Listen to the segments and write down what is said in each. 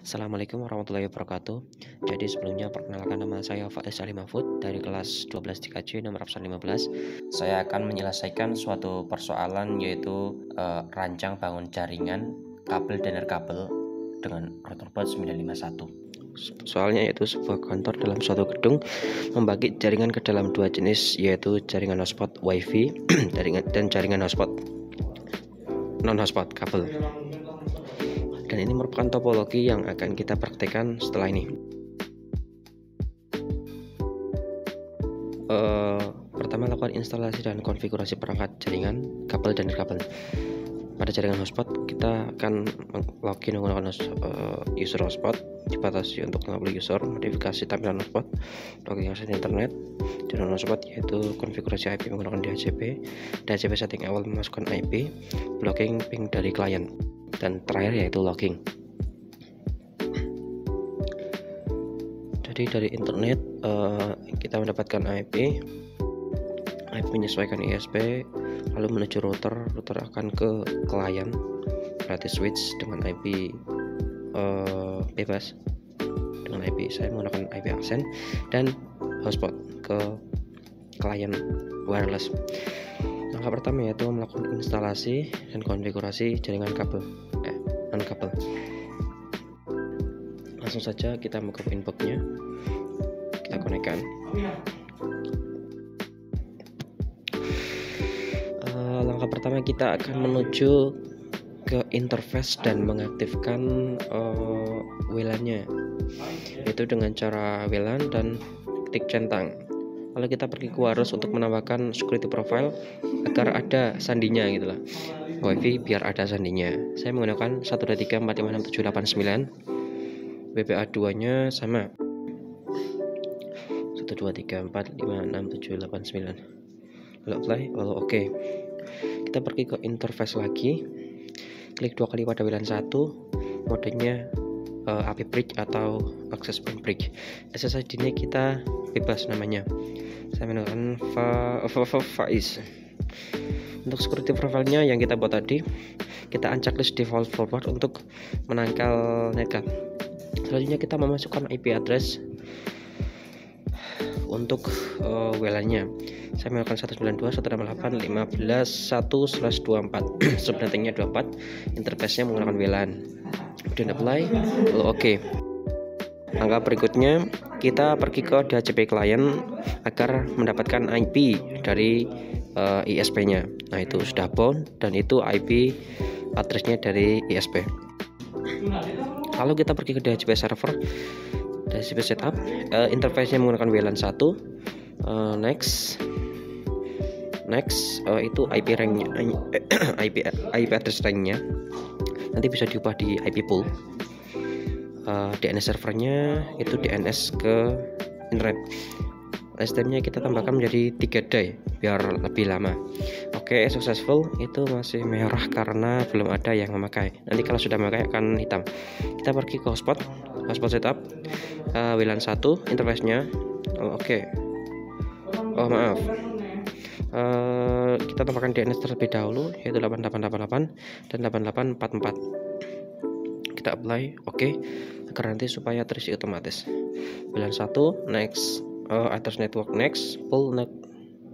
Assalamualaikum warahmatullahi wabarakatuh. Jadi sebelumnya perkenalkan, nama saya Faiz Ali Mahfud dari kelas 12 DKJ nomor absen 15. Saya akan menyelesaikan suatu persoalan yaitu rancang bangun jaringan kabel dan nirkabel dengan router baut 951. Soalnya yaitu sebuah kantor dalam suatu gedung membagi jaringan ke dalam dua jenis, yaitu jaringan hotspot WiFi dan jaringan hotspot non-hotspot kabel. Dan ini merupakan topologi yang akan kita praktekkan setelah ini. Pertama, lakukan instalasi dan konfigurasi perangkat jaringan kabel dan nirkabel. Pada jaringan hotspot, kita akan login menggunakan user hotspot, dibatasi untuk 50 user, modifikasi tampilan hotspot, login akses internet, jaringan hotspot yaitu konfigurasi IP menggunakan DHCP setting awal memasukkan IP, blocking ping dari klien, dan terakhir yaitu logging. Jadi dari internet kita mendapatkan IP menyesuaikan ISP, lalu menuju router akan ke klien, berarti switch dengan IP bebas, dengan IP saya menggunakan IP aksen, dan hotspot ke klien wireless. Langkah pertama yaitu melakukan instalasi dan konfigurasi jaringan kabel non-kabel. Langsung saja kita buka inboxnya, kita konekkan. Langkah pertama kita akan menuju ke interface dan mengaktifkan WLAN-nya, yaitu dengan cara WLAN dan ketik centang. Lalu kita pergi ke WAROS untuk menambahkan security profile agar ada sandinya gitu lah. WiFi biar ada sandinya. Saya menggunakan 123456789. WPA2 nya sama 123456789. Lalu apply, lalu oke. Kita pergi ke interface lagi, klik dua kali pada WLAN 1, modenya AP bridge atau access point bridge. SSID-nya kita bebas namanya. Saya menggunakan Faiz. Untuk security profile-nya yang kita buat tadi, kita unchecklist default forward untuk menangkal netcap. Selanjutnya kita memasukkan IP address untuk WLAN-nya. Saya menggunakan 192.168.15.1/24. Subnettingnya 24, interface-nya menggunakan WLAN. Kemudian apply, lalu oke. Langkah berikutnya kita pergi ke DHCP klien agar mendapatkan IP dari ISP-nya. Nah, itu sudah bound dan itu IP address-nya dari ISP. Lalu kita pergi ke DHCP server, DHCP setup, interface-nya menggunakan WLAN 1. Next, itu IP rank-nya, IP address rank-nya nanti bisa diubah di IP pool. DNS servernya itu DNS ke internet. STM-nya kita tambahkan menjadi 3 day biar lebih lama. Oke, successful. Itu masih merah karena belum ada yang memakai. Nanti kalau sudah memakai akan hitam. Kita pergi ke hotspot setup, WLAN 1, interface-nya. Oke. Oh maaf. Kita tambahkan DNS terlebih dahulu, yaitu 8888 dan 8844. Kita apply, oke, agar nanti supaya terisi otomatis. WLAN 1, next, address network next, pool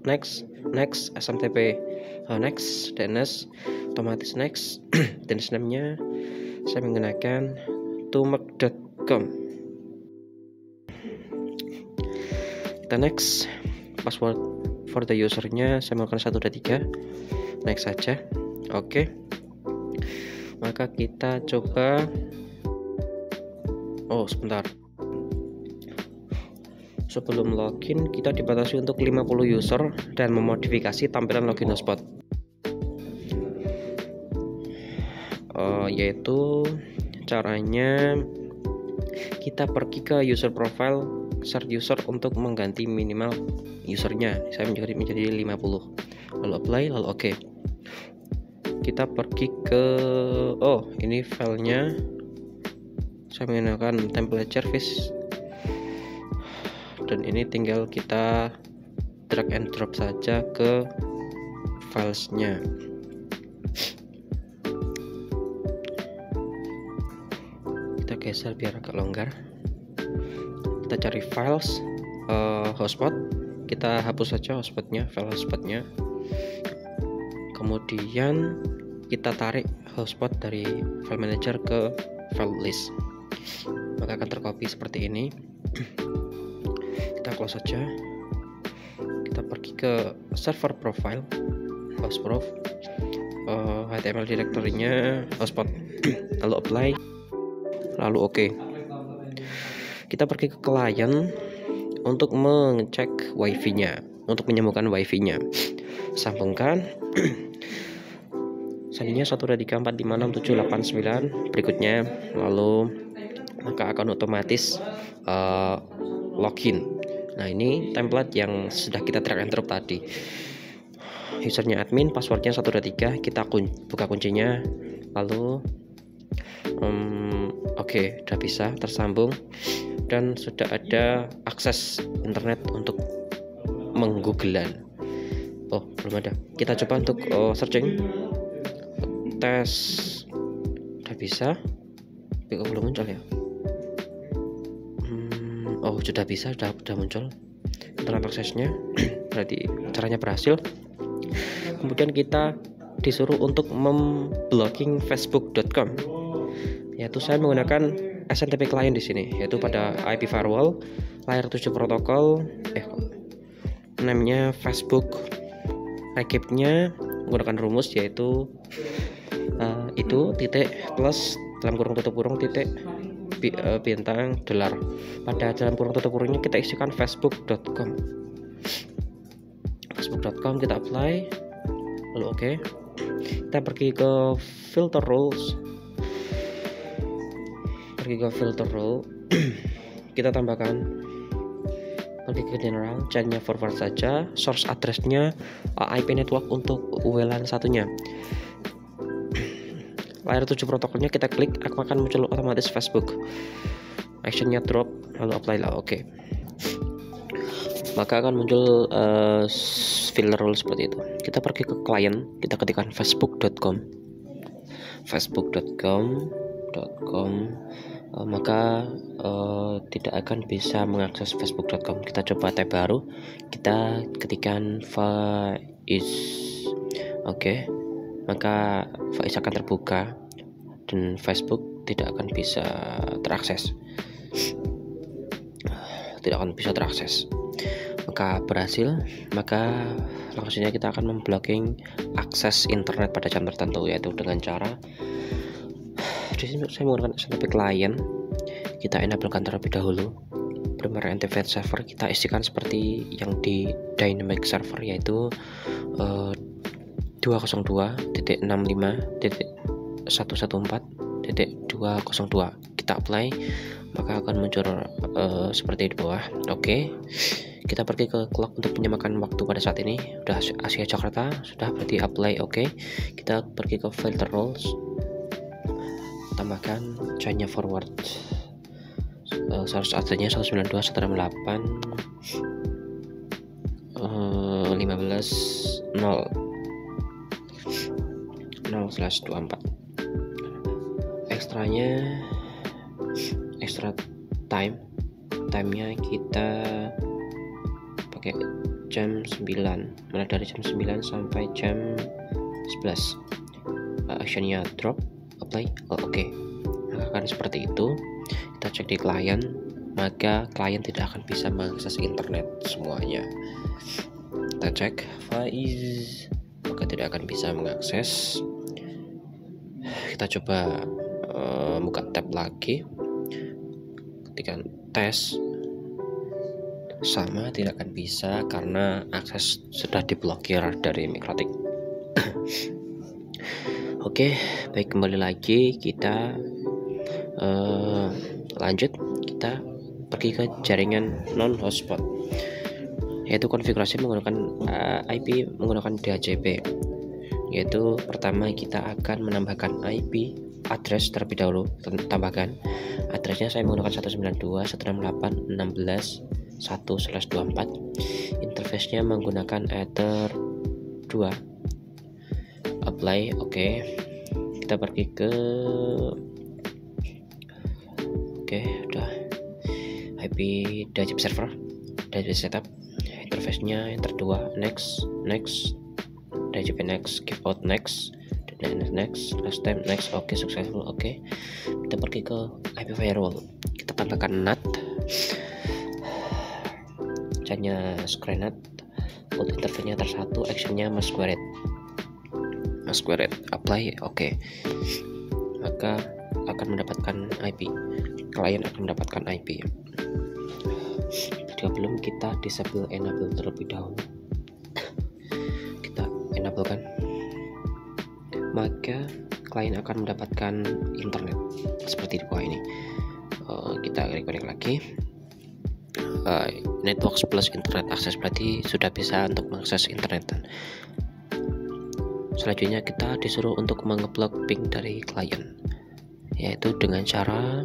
next, SMTP next, DNS otomatis next. DNS name-nya saya menggunakan tumek.com. Kita next, password for the usernya saya menggunakan 123, next saja. Oke. Maka kita coba, sebentar, sebelum login kita dibatasi untuk 50 user dan memodifikasi tampilan login hotspot, yaitu caranya kita pergi ke user profile, search user untuk mengganti minimal usernya. Saya menjadi 50, lalu apply, lalu oke. Kita pergi ke ini filenya, saya menggunakan template service dan ini tinggal kita drag and drop saja ke filesnya. Kita kita geser biar agak longgar. Kita cari files, hotspot, kita hapus saja hotspotnya, file hotspotnya. Kemudian kita tarik hotspot dari file manager ke file list, maka akan tercopy seperti ini. Kita close saja. Kita pergi ke server profile, hostprof, HTML directory-nya hotspot, lalu apply, lalu OK. Kita pergi ke klien untuk mengecek wifi-nya, untuk menyambungkan wifi-nya. Sambungkan. Sandinya 123456789 berikutnya, lalu maka akan otomatis login. Nah, ini template yang sudah kita drag and drop tadi. Usernya admin, passwordnya 123, kita buka kuncinya, lalu oke, udah bisa tersambung dan sudah ada akses internet untuk menggooglean. Oh, belum ada. Kita coba untuk searching tes. Udah bisa, tapi kok belum muncul ya? Oh, sudah bisa, sudah muncul internet aksesnya. Berarti caranya berhasil. Kemudian kita disuruh untuk memblocking facebook.com, yaitu saya menggunakan SNTP client di sini, yaitu pada IP firewall layer 7 protokol, namanya Facebook. Recapnya menggunakan rumus, yaitu itu titik plus dalam kurung tutup kurung titik bintang dolar. Pada dalam kurung tutup kurungnya kita isikan facebook.com. Facebook.com kita apply, lalu oke. Kita pergi ke filter rules. Kita tambahkan, pergi ke general, chainnya forward saja, source address-nya IP network untuk WLAN satunya. Layer 7 protokolnya kita klik, akan muncul otomatis Facebook. Actionnya drop, lalu apply lah, oke. Maka akan muncul filter rule seperti itu. Kita pergi ke client, kita ketikkan facebook.com, maka tidak akan bisa mengakses facebook.com. Kita coba tab baru, kita ketikkan Faiz, oke. Maka Faiz akan terbuka dan Facebook tidak akan bisa terakses. Maka berhasil, maka langsungnya kita akan memblocking akses internet pada jam tertentu, yaitu dengan cara di sini saya menggunakan SNMP client. Kita enablekan terlebih dahulu primary antivirus server, kita isikan seperti yang di dynamic server, yaitu 202.65.114.202. Kita apply, maka akan muncul seperti di bawah. Oke. Kita pergi ke clock untuk menyamakan waktu pada saat ini. Udah Asia Jakarta, sudah, berarti apply. Oke. Kita pergi ke filter rules, tambahkan chainnya forward, source address-nya 192.168.15.0/24. Extra time-nya kita pakai jam 9, mulai dari jam 9 sampai jam 11. Actionnya drop, apply, oke. Maka akan seperti itu. Kita cek di klien, maka klien tidak akan bisa mengakses internet semuanya. Kita cek Faiz, maka tidak akan bisa mengakses. Kita coba buka tab lagi, ketika tes, sama, tidak akan bisa karena akses sudah diblokir dari Mikrotik. Oke, baik, kembali lagi, kita lanjut. Kita pergi ke jaringan non hotspot, yaitu konfigurasi menggunakan IP menggunakan DHCP. Yaitu pertama kita akan menambahkan IP address terlebih dahulu. Tambahkan addressnya, saya menggunakan 192.168.16.1/24. Interface-nya menggunakan Ether 2. Apply, oke. Kita pergi ke Oke, udah. IP Dajib server udah di setup. Interface-nya yang terdua, next, Dajib next, keep out next, next, last time next. Oke, successful. Oke, kita pergi ke IP firewall, kita tambahkan NAT, caranya square NAT, put interface-nya tersatu, action-nya masquerade, apply. Oke, maka akan mendapatkan IP, klien akan mendapatkan IP. Jika belum, kita disable enable terlebih dahulu, kita enable kan, maka klien akan mendapatkan internet seperti di bawah ini. Kita klik lagi, networks plus internet access, berarti sudah bisa untuk mengakses internet. Selanjutnya kita disuruh untuk mengeblok ping dari klien, yaitu dengan cara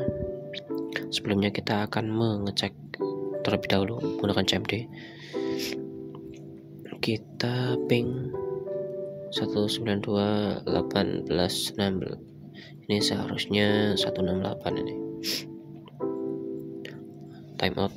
sebelumnya kita akan mengecek terlebih dahulu menggunakan CMD. Kita ping 192.18.16, ini seharusnya 168 ini. Timeout.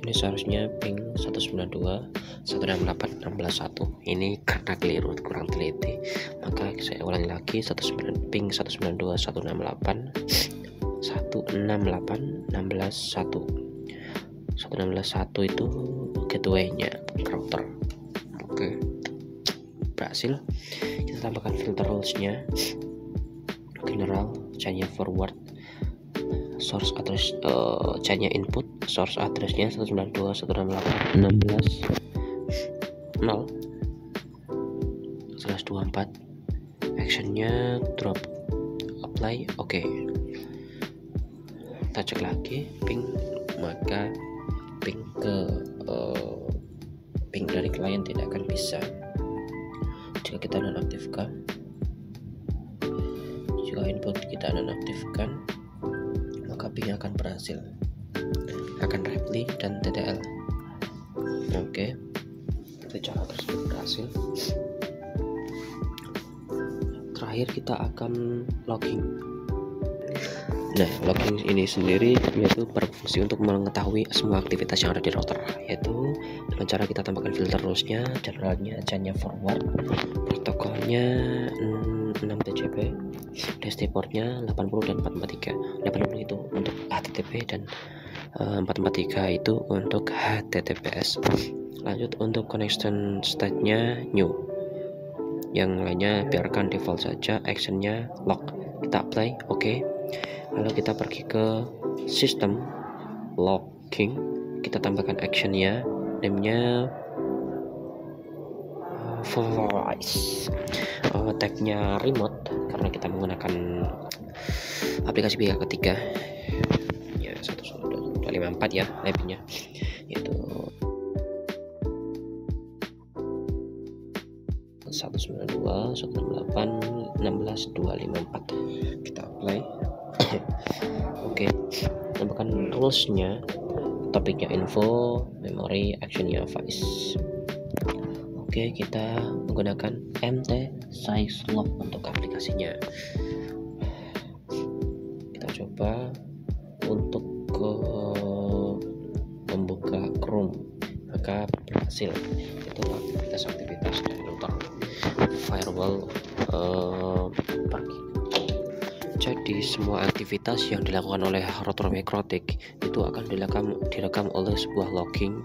Ini seharusnya ping 192.168.16.1. Ini karena keliru, kurang teliti, maka saya ulangi lagi, ping 192.168.16.1. 116.1 itu gateway-nya, router. Oke, berhasil. Kita tambahkan filter rules-nya, general, chain forward, source address, chain input, source address-nya 192.168.16.0/24, action-nya drop, apply. Oke, kita cek lagi ping, maka ping dari klien tidak akan bisa jika kita nonaktifkan. Jika input kita nonaktifkan, maka ping akan berhasil, akan reply dan TTL. Oke, itu cara tersebut berhasil. Terakhir kita akan logging. Nah, logging ini sendiri yaitu berfungsi untuk mengetahui semua aktivitas yang ada di router, yaitu dengan cara kita tambahkan filter rules-nya, generalnya, chain-nya forward, protokolnya 6TCP, DST port-nya 80 dan 443. 80 itu untuk HTTP dan 443 itu untuk HTTPS. Lanjut, untuk connection state-nya new, yang lainnya biarkan default saja, action-nya log. Kita apply. Oke. Lalu kita pergi ke sistem logging, kita tambahkan action-nya, name-nya voice, tag-nya remote karena kita menggunakan aplikasi pihak ketiga ya, 1.254 ya IP-nya, yaitu 192.168.16.254. Kita apply. Oke, tambahkan rules-nya, topiknya info, memory, action-nya voice. Oke, kita menggunakan MT size log untuk aplikasinya. Kita coba untuk membuka Chrome, maka berhasil. Itu aktivitas dari router firewall pergi. Jadi semua aktivitas yang dilakukan oleh router Mikrotik itu akan direkam oleh sebuah logging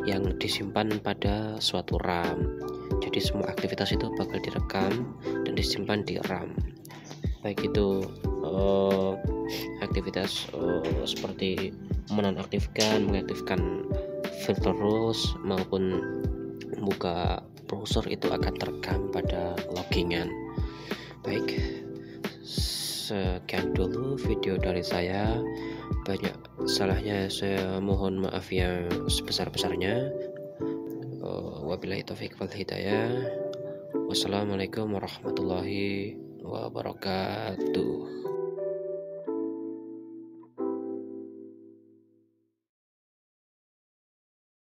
yang disimpan pada suatu RAM. Jadi semua aktivitas itu bakal direkam dan disimpan di RAM. Baik itu aktivitas seperti menonaktifkan, mengaktifkan filter rules maupun membuka browser, itu akan terekam pada loggingan. Baik, sekian dulu video dari saya. Banyak salahnya saya mohon maaf yang sebesar-besarnya. Wabillahi taufiq wal hidayah. Wassalamualaikum warahmatullahi wabarakatuh.